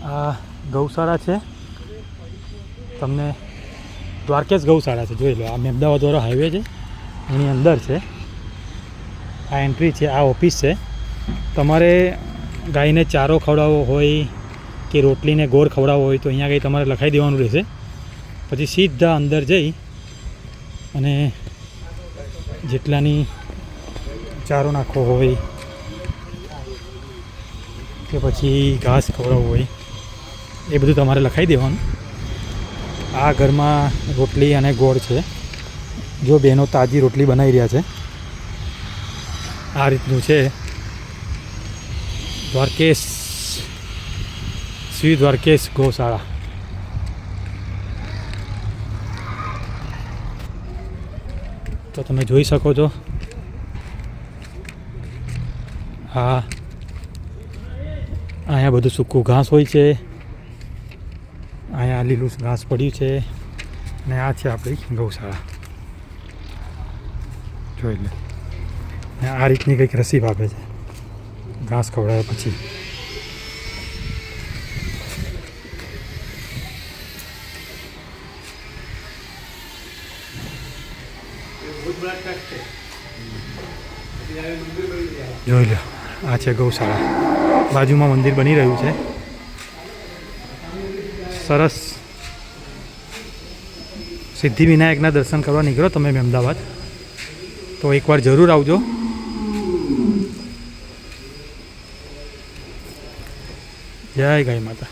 આ ગૌશાળા છે, તમને દ્વારકેશ ગૌશાળા છે, જોઈ લો. આ અમદાવાદવાળો હાઈવે છે, એની અંદર છે. આ એન્ટ્રી છે, આ ઓફિસ છે. તમારે ગાયને ચારો ખવડાવવો હોય કે રોટલીને ગોળ ખવડાવવો હોય તો અહીંયા કંઈ તમારે લખાઈ દેવાનું રહેશે. પછી સીધા અંદર જઈ અને જેટલાની ચારો નાખવો હોય કે પછી ઘાસ ખવડાવવું હોય એ બધું તમારે લખાઈ દેવાનું. આ ઘરમાં રોટલી અને ગોળ છે. જો બહેનો તાજી રોટલી બનાવી રહ્યા છે. આ રીતનું છે દ્વારકેશ, શ્રી દ્વારકેશ ગૌશાળા. તો તમે જોઈ શકો છો. હા, અહીંયા બધું સૂકું ઘાસ હોય છે. અહીંયા લીલું ઘાસ પડ્યું છે અને આ છે આપણી ગૌશાળા. જોઈ લે. આ રીતની કંઈક રસી આપે છે ઘાસ ખવડાવ્યા પછી. જોઈ લો, આ છે ગૌશાળા. બાજુમાં મંદિર બની રહ્યું છે. સરસ. સિદ્ધિવિનાયકના દર્શન કરવા નીકળો તમે અમદાવાદ તો એકવાર જરૂર આવજો. જય ગાય માતા.